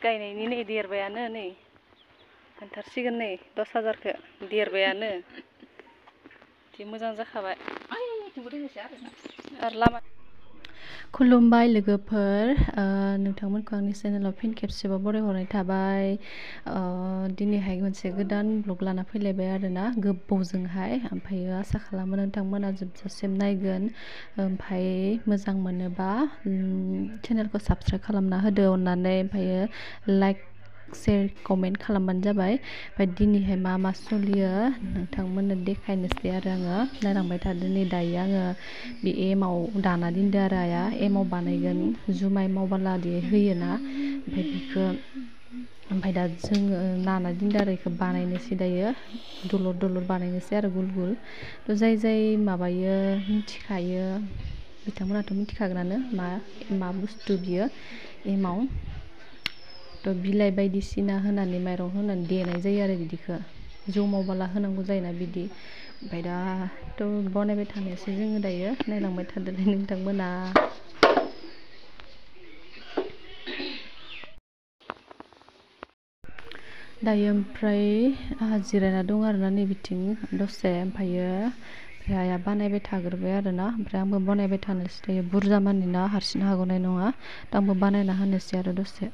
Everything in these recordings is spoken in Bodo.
गायनायनि नै देरबायानो नै मोनथारसिगोन नै 10,000खौ देरबायानो जि मोजां जाखाबाय आरो लामा खुलुमबाय लोगोफोर नोंथांमोनखौ आंनि चेनेलाव फिन खेबसेबाव बरायहरनाय थाबाय दिनैहाय मोनसे गोदान ब्लग लाना फैलायबाय आरोना गोबावजोंहाय ओमफ्रायो आसा खालामो नोंथांमोना जोबजासिम नायगोन ओमफ्राय मोजां मोनोबा चेनेलखौ साबस्क्राइब खालामना होदो अननानै ओमफ्रायो लाइक शेयार कमेन्ट खालामबानो जाबाय ओमफ्राय दिनैहाय मा मा सोलियो नोंथांमोननो देखायनोसै आरो आङो नायलांबाय थादो नै दायो आङो बे एमाव दाना दोनदो आरो आइया एमाव बानायगोन जुमाय मावबाला दे होयोना ओमफ्राय बिखौ ओमफ्राय दा जोङो नाना दोनदो आरो बेखौ बानायनोसै दायो दलर दलर बानायनोसै आरो गुल गुल थ' जाय माबायो मिथिखायो बिथांमोनाथ' मिथिखागोनानो मा बुस्थु बियो एमाव थ' बिलाइ बायदिसिना होनानै माइरं होनानै देनाय जायो आरो बिदिखौ जौ मावबाला होनांगौ जायोना बिदि ओमफ्राय दाथ' बनायबाय थानोसै जोङो दायो नायलांबाय थादोलाय नोंथांमोना दायो ओमफ्राय आंहा जिरायना दं आरोना नै बिथिं दसे ओमफ्रायो आइया बानायबाय थाग्रोबाय आरोना ओमफ्राय आंबो बानायबाय थानोसै दायो बुरजा मानि ना हारसिं हागौनाय नङा दा आंबो बानायना होनोसै आरो दसे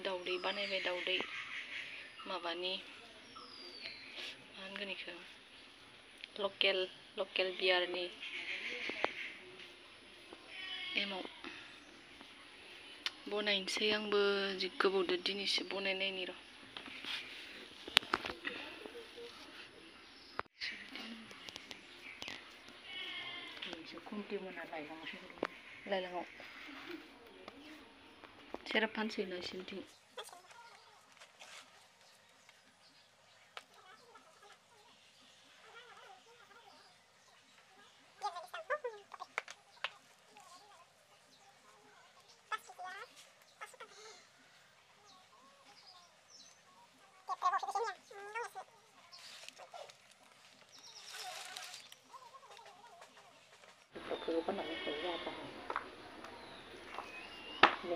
दाउदै बानायबाय दाउदै माबानि मा होनगोन बेखौ लकेल बियारनि एमाव बनायनोसै आंबो जि गोबावदो दिनैसो बनायनायनि र' लाइलाङाव सेरेब फानसै नोंसिनिथिं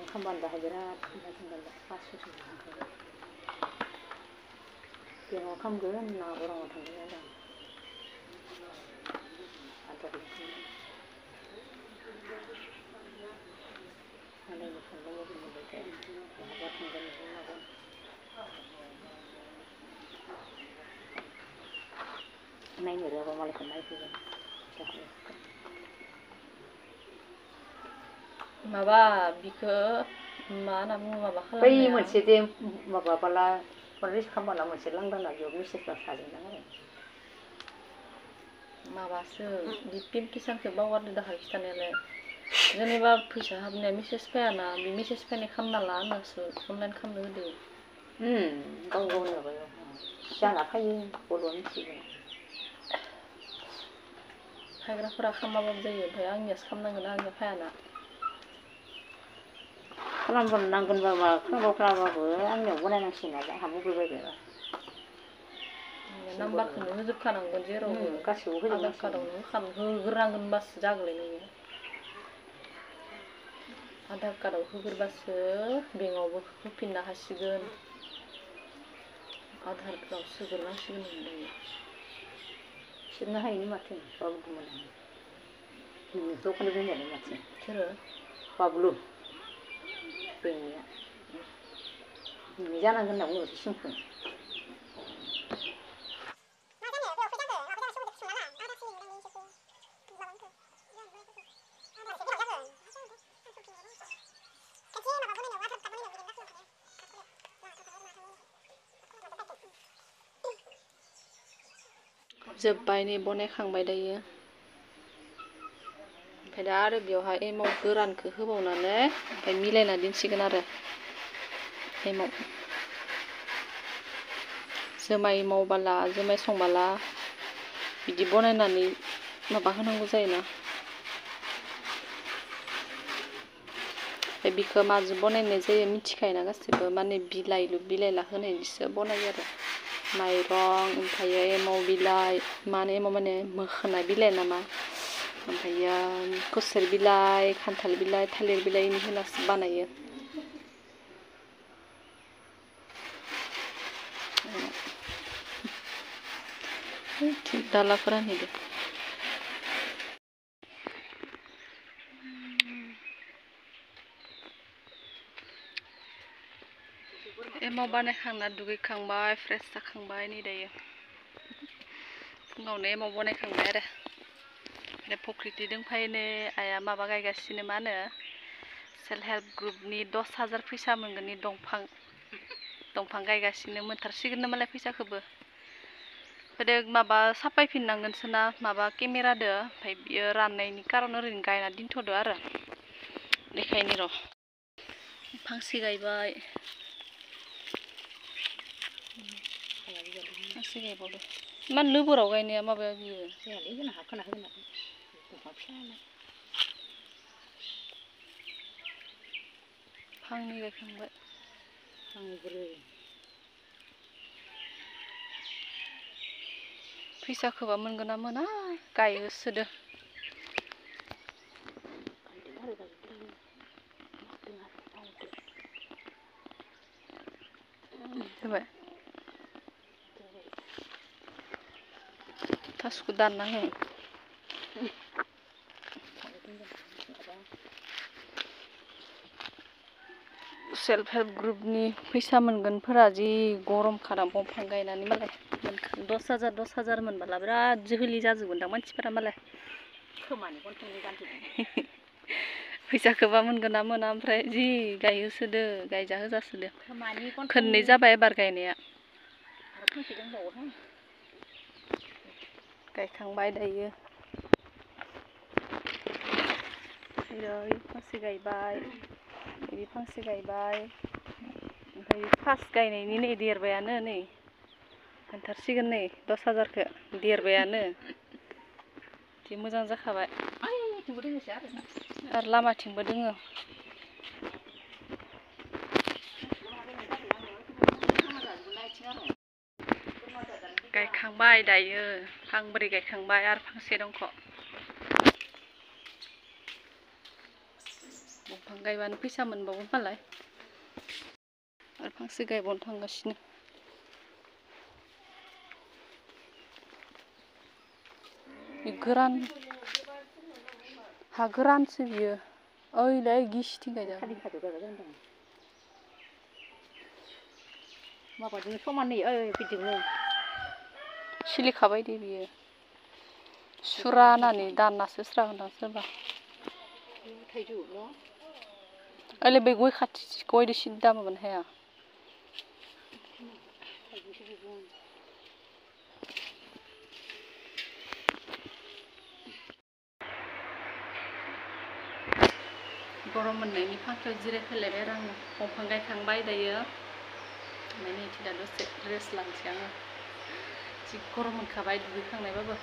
खालामबानो दाहाय बिराद थांगोन 500 थांगोन बेंकआव खालामगोन ना अराङाव थांगोन आरो मालायनि फन मबाइल मोनबाय बहाबा थांगोन मागोन नायनो रोङाबा मालायखौ नायफैगोन माबा बिखौ मा होनना बुङो माबा खालामनाया बै मोनसे दे माबाबाला फन रिसिभ खालामबाला मोनसे लांदांना बेयाव मेसेजबा थाजोबदों आरो माबासो बि पिन किसानखौ बावगारदो दाहाय खिथानायालाय जेनेबा फैसा हाबनाया मेसेज फैयाना बे मेसेज फैनाय खालामना ला होननासो अनलाइन खालामनो होदो गाव गावनि माबायाव जाना फैयो बर'आ मिथिगोन फायग्राफोरा खालामाबाबो जायो ओमफ्राय आंनियासो खालामनांगोन आंनिया फायाना खालामबानो नांगोनबा मा खालामबाबो आंनियाव बनायनांसिगोन आरो आंहा मबाइल बायबायबा नाम्बारखौनो होजोबखानांगोन जेरावबो गासिबो आधार कार्डआवनो होग्रोनांगोन होनबासो जागोनलाय नोङो आधार कार्डआव होग्रोबासो बेंकआवबो होफिननो हासिगोन आधार कार्डआव सोग्रोनांसिगोन नोङो सोनो हायोनो माथो बाबुखौ मोना दखान बायनायालाय माथो सोरो बाबुलु बेंकनिया जानांगोन होनना बुङो सिमखौ जोब्बाय नै बनायखांबाय दायो ओमफ्राय दा आरो बेवहाय एमाव गोरानखौ होबावनानै ओमफ्राय मिलायना दोनसिगोन आरो एमाव जुमाय मावबाला जुमाय संबाला बिदि बनायनानै माबा होनांगौ जायोना ओमफ्राय बिखौ माजों बनायनाय जायो मिथिखायोना गासिबो माने बिलाइला होनायनिसो बनायो आरो माइरं ओमफ्रायो एमाव बिलाइ माने एमाव माने मोखोना बिलाइ नामा ओमफ्रायो खुसेर बिलाइ खान्थाल बिलाइ थालिर बिलाइनि होनासो बानायो दालाफोरा नेदो एमाव बानायखांना दुगैखांबाय फ्रेस जाखांबाय नै दायो फुङावनो एमाव बानायखांबाय आरो फख्रिथिं फैनो आइया माबा गायगासिनो मा होनो सेल्फ हेल्प ग्रुपनि 10,000 फैसा मोनगोननि दंफां गायगासिनो मोनथारसिगोन मालाय फैसाखौबो ओमफ्राय माबा साफायफिननांगोनसो ना माबा केमेरादो ओमफ्राय बियो राननायनि कारन ओरैनो गायना दोनथ'दो आरो बेखायनो र' फांसे गायबाय फांसे गायबावदो इमान लोबोराव गायनाया माबाया बियो जायालै जोंना हाबखाना होगोन दंफां फिसालाय फांनै गायखांबाय फांब्रै फैसाखौबा मोनगोन ना मोना गायहोसोदो जाबाय थासखौ दानना हो सेल्फ हेल्प ग्रुपनि फैसा मोनगोनफोरा जि गरम खादां दंफां गायनानै मालाय 10,000 मोनबाला बिराद जोहोलि जाजोबगोनदां मानसिफोरा मालाय खोमानि गन्थंनि गानजोबो फैसाखौबा मोनगोन ना मोना ओमफ्राय जि गायहोसोदो गायजाहोजासोदो खननै जाबाय एबार गायनाया गायखांबाय दायो फांसे गायबाय बिदि फांसे गायबाय ओमफ्राय फार्स्ट गायनायनि नै देरबायानो नै मोनथारसिगोन नै 10,000खौ देरबायानो जि मोजां जाखाबाय आरो लामाथिंबो दोङो गायखांबाय दायो फांब्रै गायखांबाय आरो फांसे दंख' दंफां गायबानो फैसा मोनबावगोन मालाय आरो फांसे गायबावनो थांगासिनो गोरान हा गोरानसो बियो ओइलाय गिसिथिं गायजागोन माबाजों समान नै बिदिनो सिलिखाबाय दे बियो सुरा होननानै दाननासो स्रागोनदां सोरबा ओइलाय बे गय खाथि गयदो सिद्दा माबानो हाया गरम मोननायनि फांखायाव जिरायफैलायबाय आरो आङो दंफां गायखांबाय दायो ओमफ्राय नै दा दसे रेस्ट लानोसै आङो जि गरम मोनखाबाय दुगैखांनायबाबो